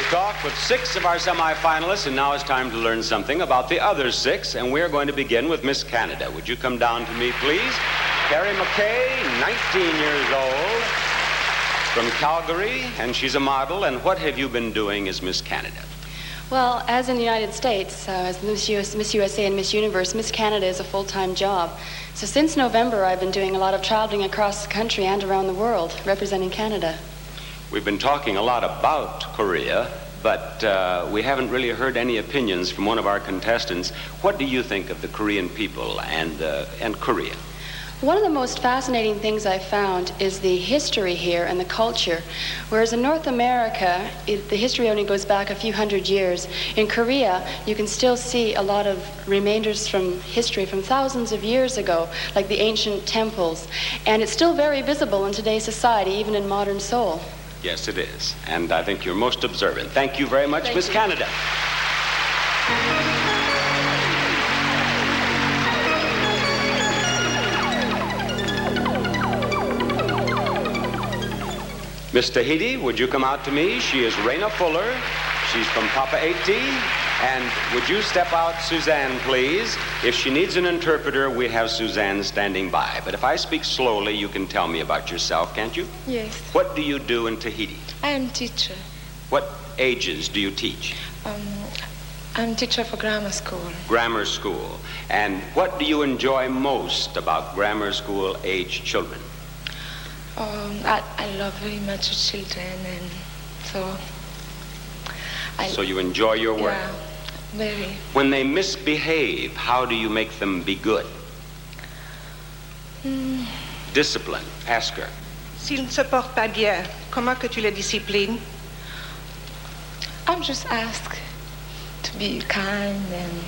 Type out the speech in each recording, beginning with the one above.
talk with 6 of our semifinalists, and now it's time to learn something about the other 6, and we're going to begin with Miss Canada. Would you come down to me, please? Carrie McKay, 19 years old, from Calgary, and she's a model. And what have you been doing as Miss Canada? Well, as in the United States, as Miss USA and Miss Universe, Miss Canada is a full-time job. So since November, I've been doing a lot of traveling across the country and around the world, representing Canada. We've been talking a lot about Korea, but we haven't really heard any opinions from one of our contestants. What do you think of the Korean people and Korea? One of the most fascinating things I've found is the history here and the culture. Whereas in North America, the history only goes back a few hundred years. In Korea, you can still see a lot of remainders from history from thousands of years ago, like the ancient temples. And it's still very visible in today's society, even in modern Seoul. Yes, it is. And I think you're most observant. Thank you very much, Miss Canada. Miss Tahiti, would you come out to me? She is Raina Fuller. She's from Papa 80. And would you step out, Suzanne, please? If she needs an interpreter, we have Suzanne standing by. But if I speak slowly, you can tell me about yourself, can't you? Yes. What do you do in Tahiti? I am teacher. What ages do you teach? I'm teacher for grammar school. Grammar school. And what do you enjoy most about grammar school age children? I love very much children, and so So you enjoy your work? Yeah, very. When they misbehave, how do you make them be good? Discipline. Ask her. S'il ne se porte pas bien, comment que tu les disciplines? I'm just asked to be kind, and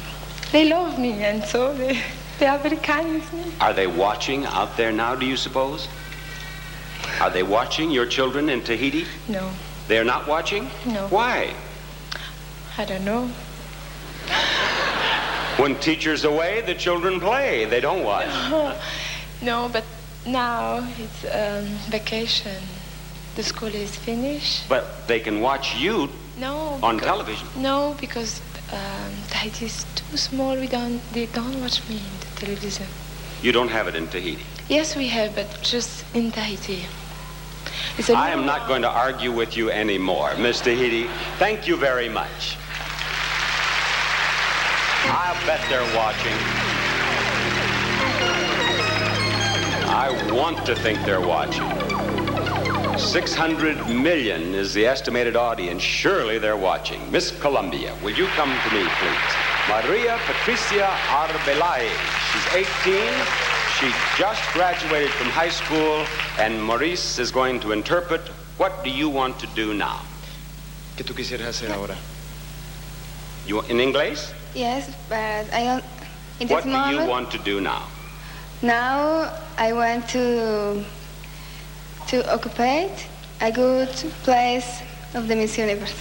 they love me, and so they are very kind with me. Are they watching out there now, do you suppose? Are they watching your children in Tahiti? No. They're not watching? No. Why? I don't know. When teacher's away, the children play. They don't watch. No, but now it's vacation. The school is finished. But they can watch you on television. No, because Tahiti is too small. They don't watch me in the television. You don't have it in Tahiti? Yes, we have, but just in Tahiti. I am not going to argue with you anymore, Miss Tahiti. Thank you very much. I'll bet they're watching. I want to think they're watching. 600 million is the estimated audience. Surely they're watching. Miss Columbia, will you come to me, please? Maria Patricia Arbelay. She's 18. She just graduated from high school, and Maurice is going to interpret. What do you want to do now? ¿Qué tú quisieras hacer ahora? You in English? Yes, but I don't. In What this do moment, you want to do now? now I want to occupy a good place of the Miss Universe.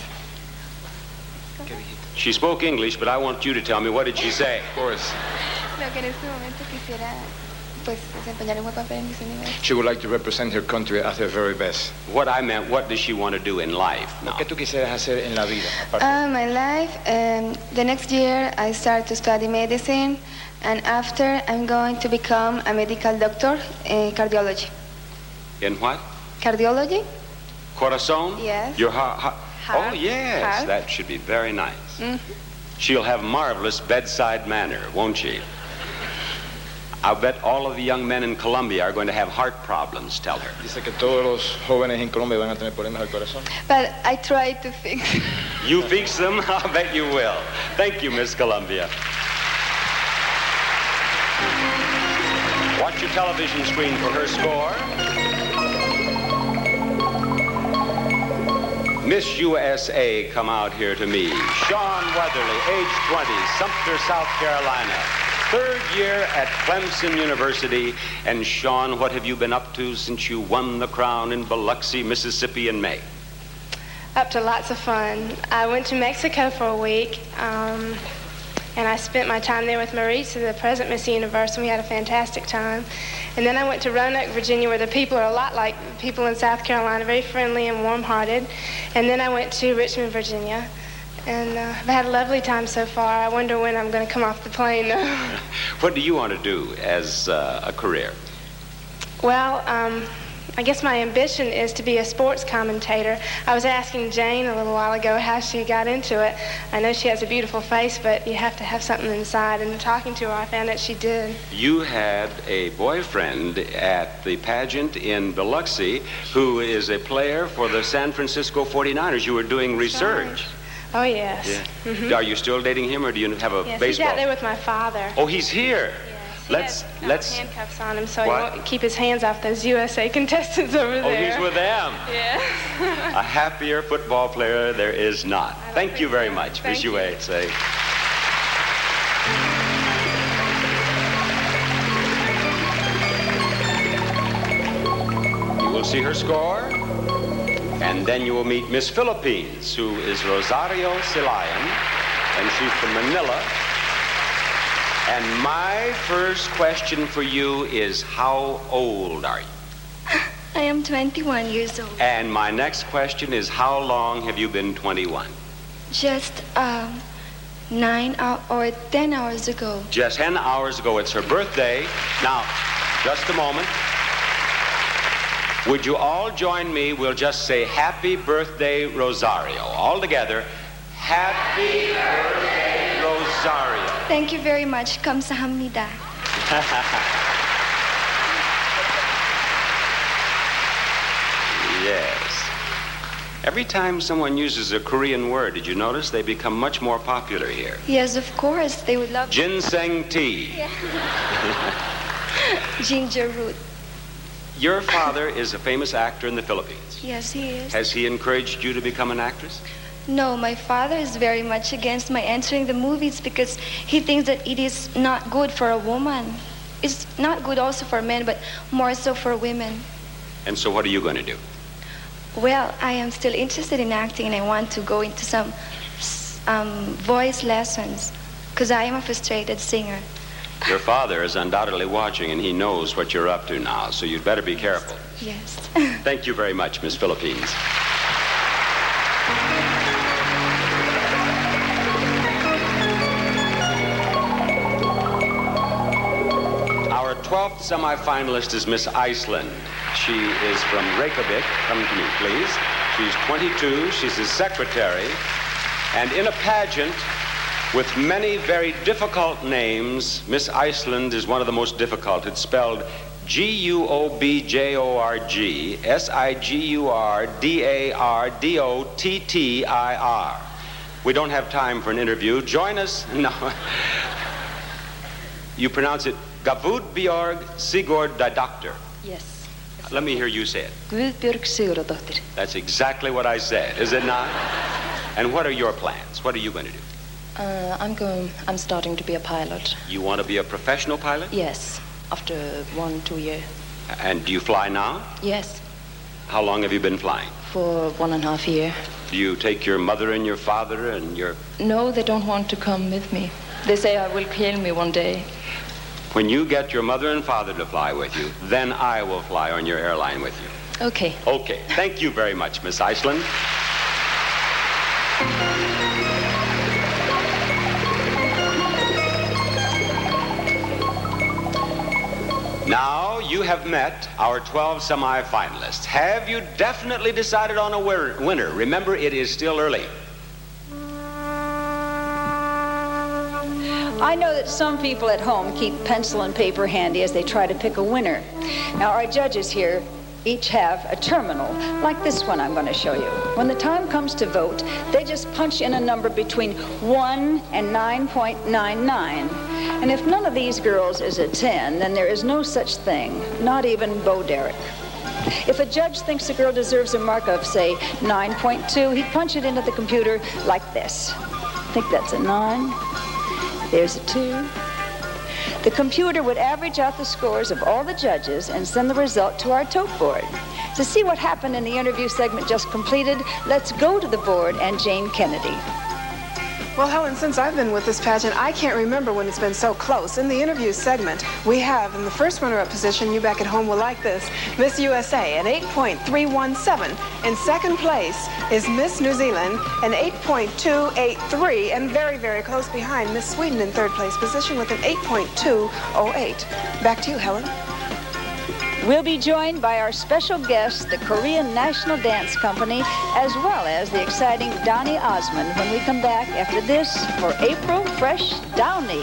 She spoke English, but I want you to tell me, what did she say? Of course. Lo que en este momento quisiera, pues, desempeñar un buen papel en Miss Universe. She would like to represent her country at her very best. What I meant, what does she want to do in life now? ¿Qué tú quisieras hacer en la vida? My life, the next year I start to study medicine, and after I'm going to become a medical doctor in cardiology. In what? Cardiology? Corazon? Yes. Your heart. Oh, yes. Heart. That should be very nice. Mm-hmm. She'll have marvelous bedside manner, won't she? I'll bet all of the young men in Colombia are going to have heart problems, tell her. Dice que todos los jóvenes en Colombia van a tener problemas del corazón. But I try to fix. You fix them? I'll bet you will. Thank you, Miss Columbia. Watch your television screen for her score. Miss USA, come out here to me. Sean Weatherly, age 20, Sumter, South Carolina. 3rd year at Clemson University. And Sean, what have you been up to since you won the crown in Biloxi, Mississippi in May? Up to lots of fun. I went to Mexico for a week, and I spent my time there with Maritza, the present Miss Universe, and we had a fantastic time. And then I went to Roanoke, Virginia, where the people are a lot like people in South Carolina, very friendly and warm-hearted. And then I went to Richmond, Virginia, and I've had a lovely time so far. I wonder when I'm going to come off the plane. What do you want to do as a career? Well, I guess my ambition is to be a sports commentator. I was asking Jane a little while ago how she got into it. I know she has a beautiful face, but you have to have something inside. And talking to her, I found out she did. You had a boyfriend at the pageant in Biloxi who is a player for the San Francisco 49ers. You were doing research. Oh, yes. Yeah. Mm-hmm. Are you still dating him, or do you have a baseball? He's out there with my father. Oh, he's here. Yes. Let's handcuffs on him so he won't keep his hands off those USA contestants over there. Oh, he's with them. Yes. A happier football player there is not. Thank you very much. Thank you. You will see her score, and then you will meet Miss Philippines, who is Rosario Silayan, and she's from Manila. And my first question for you is, how old are you? I am 21 years old. And my next question is, how long have you been 21? Just 9 or 10 hours ago. Just 10 hours ago. It's her birthday. Now, just a moment. Would you all join me? We'll just say, Happy Birthday, Rosario. All together, Happy Birthday, Rosario. Thank you very much. Kamsahamnida. Yes. Every time someone uses a Korean word, did you notice they become much more popular here? Yes, of course. They would love ginseng tea. Yeah. Ginger root. Your father is a famous actor in the Philippines. Yes, he is. Has he encouraged you to become an actress? No, my father is very much against my entering the movies because he thinks that it is not good for a woman. It's not good also for men, but more so for women. And so what are you going to do? Well, I am still interested in acting, and I want to go into some voice lessons because I am a frustrated singer. Your father is undoubtedly watching, and he knows what you're up to now, so you'd better be careful. Yes. Thank you very much, Miss Philippines. Our 12th semifinalist is Miss Iceland. She is from Reykjavik. Come to me, please. She's 22. She's his secretary. And in a pageant with many very difficult names, Miss Iceland is one of the most difficult. It's spelled Guobjorg, Sigurdardottir. We don't have time for an interview. Join us. No. You pronounce it Guobjorg Sigurdardottir. Yes. Let me hear you say it. Guðbjörg Sigurdardottir. That's exactly what I said, is it not? And what are your plans? What are you going to do? I'm starting to be a pilot. You want to be a professional pilot? Yes, after 1-2 years. And do you fly now? Yes. How long have you been flying? For 1.5 years. Do you take your mother and your father and your... No, they don't want to come with me. They say I will kill me one day. When you get your mother and father to fly with you, then I will fly on your airline with you. Okay. Okay. Thank you very much, Miss Iceland. Now you have met our 12 semifinalists. Have you definitely decided on a winner? Remember, it is still early. I know that some people at home keep pencil and paper handy as they try to pick a winner. Now, our judges here each have a terminal, like this one I'm going to show you. When the time comes to vote, they just punch in a number between 1 and 9.99. And if none of these girls is a 10, then there is no such thing, not even Bo Derek. If a judge thinks a girl deserves a mark of, say, 9.2, he'd punch it into the computer like this. I think that's a 9. There's a 2. The computer would average out the scores of all the judges and send the result to our tote board. To see what happened in the interview segment just completed, let's go to the board and Jane Kennedy. Well, Helen, since I've been with this pageant, I can't remember when it's been so close. In the interview segment, we have, in the first runner-up position, you back at home will like this, Miss USA, an 8.317. In second place is Miss New Zealand, an 8.283, and very, very close behind Miss Sweden in third place position with an 8.208. Back to you, Helen. We'll be joined by our special guest, the Korean National Dance Company, as well as the exciting Donny Osmond when we come back after this for April Fresh Downey.